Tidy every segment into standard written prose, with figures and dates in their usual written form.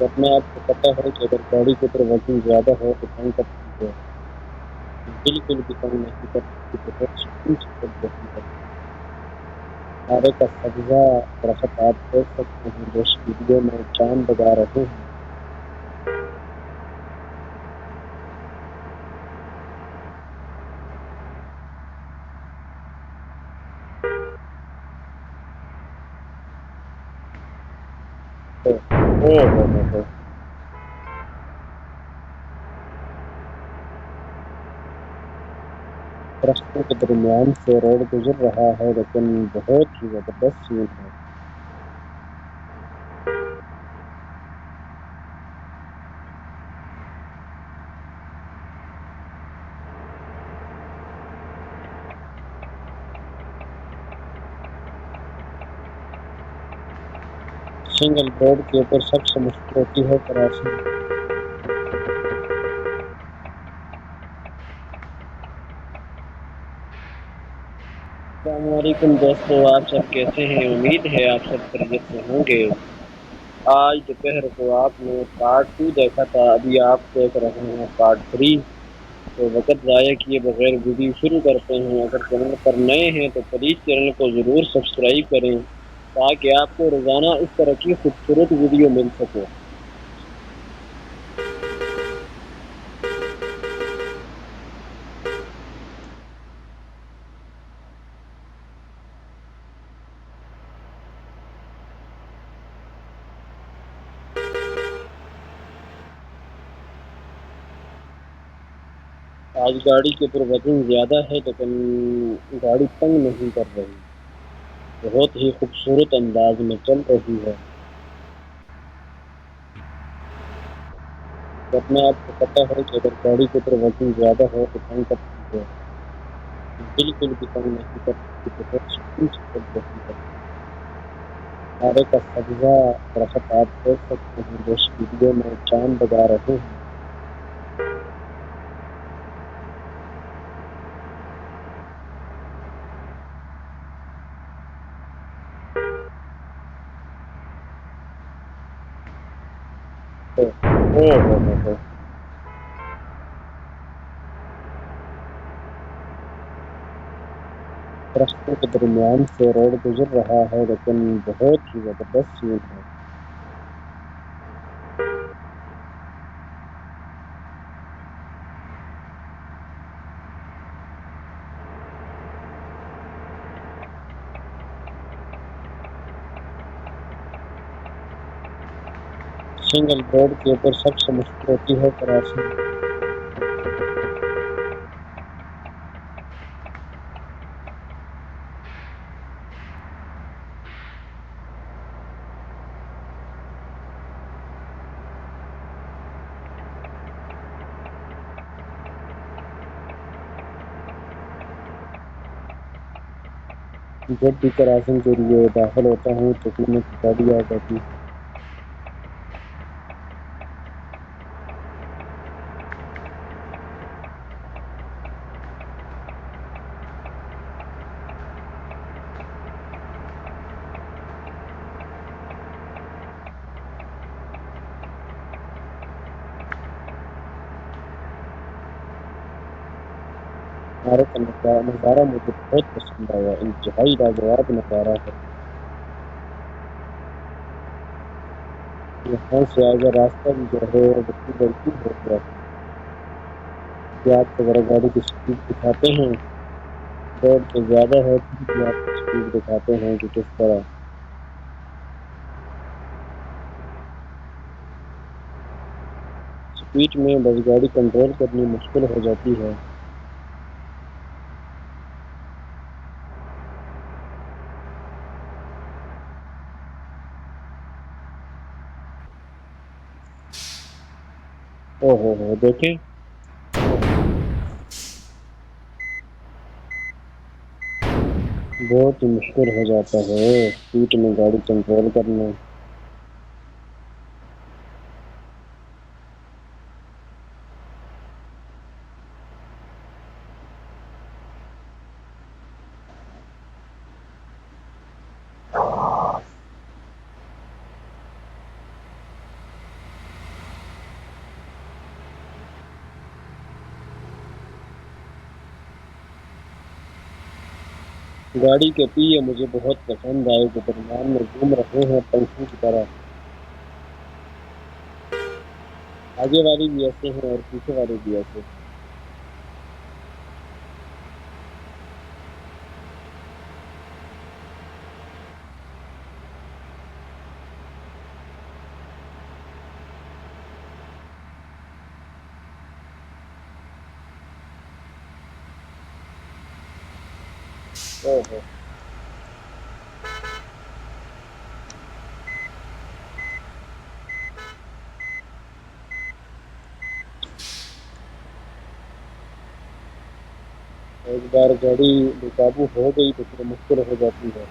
तो अपने आप को पता है कि अगर गाड़ी के ऊपर वजन ज़्यादा है तो तंग करती है, बिल्कुल भी तंग नहीं करती, बहुत सुकून से चल रही है। किनारे का सब्जा दरख्त आप देख सकते हैं जो इस वीडियो में चांद लगा रहे हैं। तो हो। दरख्तों के दरमियान से रोड गुजर रहा है लेकिन बहुत ही जबरदस्त सीन है। सिंगल रोड के ऊपर सबसे मुश्किल होती है क्रॉसिंग। अस्सलामुअलैकुम दोस्तों, आप सब कैसे हैं? उम्मीद है आप सब खैरियत से होंगे। आज दोपहर को आपने पार्ट 2 देखा था, अभी आप देख रहे हैं पार्ट 3। तो वक्त ज़ाया किए बगैर वीडियो शुरू करते हैं। अगर चैनल पर नए हैं तो प्लीज़ चैनल को ज़रूर सब्सक्राइब करें ताकि आपको रोज़ाना इस तरह की खूबसूरत वीडियो मिल सके। आज गाड़ी के ऊपर वजन ज़्यादा है लेकिन गाड़ी तंग नहीं कर रही, बहुत ही खूबसूरत अंदाज में चल रही है। तो अपने आप को पता है कि अगर गाड़ी के ऊपर वजन ज़्यादा है तो तंग करती है, बिल्कुल भी तंग नहीं करती, बहुत सुकून से चल रही है। किनारे का सब्जा दरख्त आप देख सकते हैं जो इस वीडियो में चांद लगा रहे हैं। तो हो। दरख्तों के दरमियान से रोड गुजर रहा है लेकिन बहुत ही जबरदस्त सीन है। सिंगल रोड के ऊपर सबसे मुश्किल होती है क्रॉसिंग। जब भी क्रॉसिंग के लिए दाखिल होता हूँ तो कोई न कोई गाड़ी आ जाती है। किनारे का नज़ारा मुझे बहुत पसंद आया, इंतहाई लाजवाब नज़ारा है। यहाँ से आगे रास्ता भी जो है वो बिल्कुल बिल्कुल हो गया है। ये आपको ज़रा गाड़ी की स्पीड दिखाते हैं। रोड तो ज़्यादा है फिर भी आपको स्पीड दिखाते हैं कि किस तरह स्पीड में बस गाड़ी कंट्रोल करनी मुश्किल हो जाती है। ओहो हो देखें, बहुत ही मुश्किल हो जाता है स्पीड में गाड़ी कंट्रोल करना। गाड़ी के पहिए मुझे बहुत पसंद आए जो दरमियान में घूम रहे हैं पंखों की तरह। आगे वाले भी ऐसे हैं और पीछे वाले भी ऐसे हैं। ओहो। एक बार गाड़ी बेकाबू हो गई तो फिर मुश्किल हो जाती है।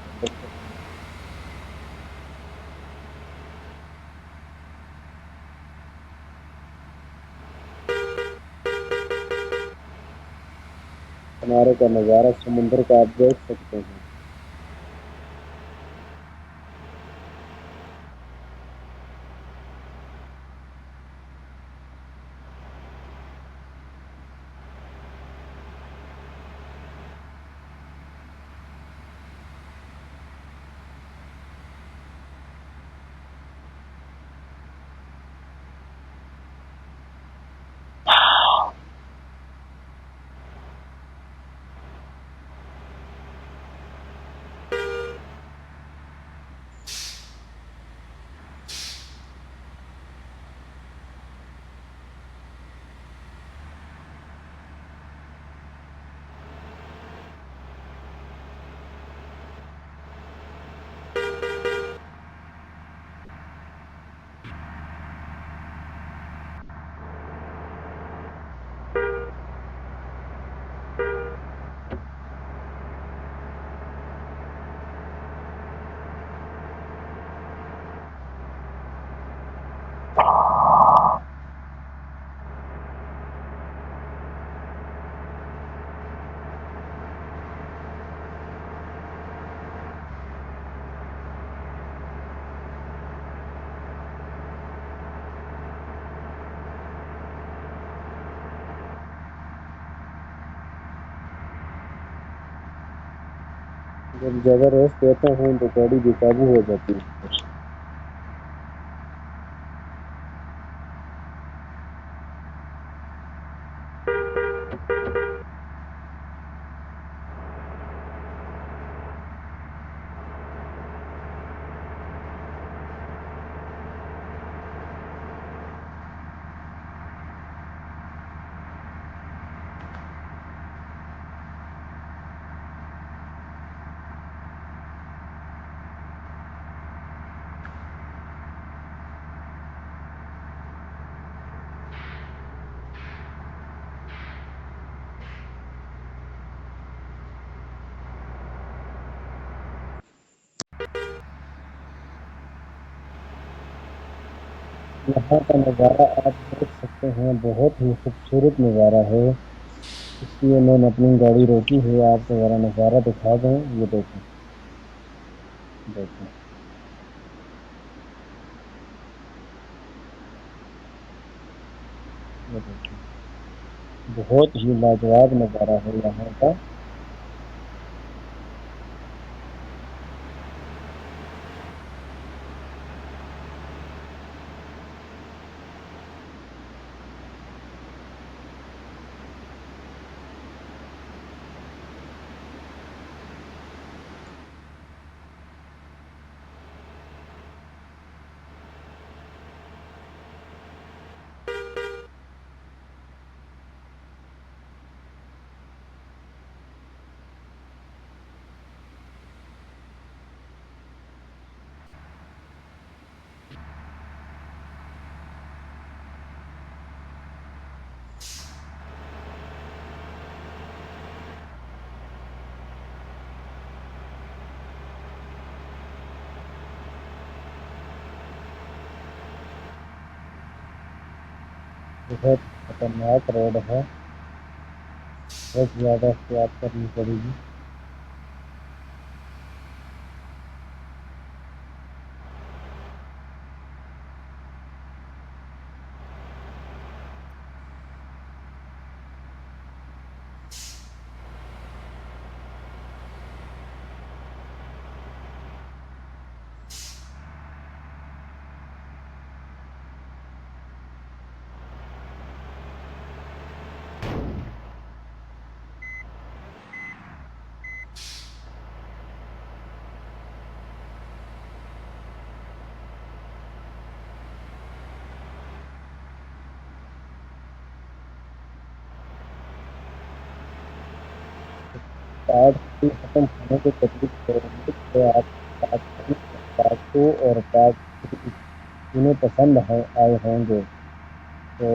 किनारे का नज़ारा समुंदर का आप देख सकते हैं। जब ज़्यादा रेस देता हूँ तो गाड़ी बेकाबू हो जाती है। यहाँ का नज़ारा आप देख सकते हैं, बहुत ही खूबसूरत नज़ारा है। इसलिए मैंने अपनी गाड़ी रोकी है, आपको ज़रा नज़ारा दिखा दें। ये देखें, देखें, ये देखें। बहुत ही लाजवाब नज़ारा है यहाँ का। बहुत खतरनाक रोड है, बहुत ज़्यादा एहतियात करनी पड़ेगी। पार्ट थ्री खत्म होने के करीब है। तो आप पार्ट टू और पार्ट थ्री उन्हें पसंद है आए होंगे। तो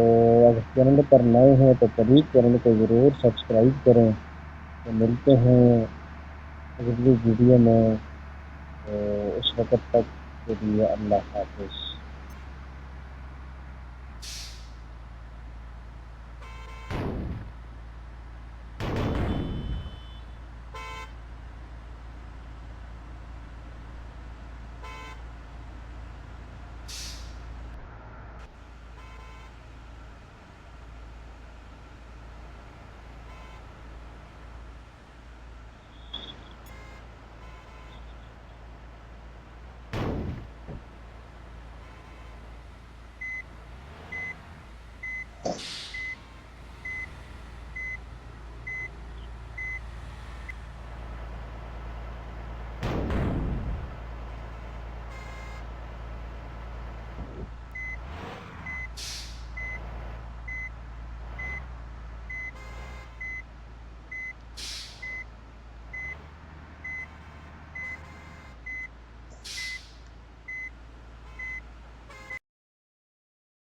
अगर चैनल पर नए हैं तो प्लीज़ चैनल को ज़रूर सब्सक्राइब करें। तो मिलते हैं अगली वीडियो में। तो उस वक्त तक के लिए अल्लाह हाफिज़।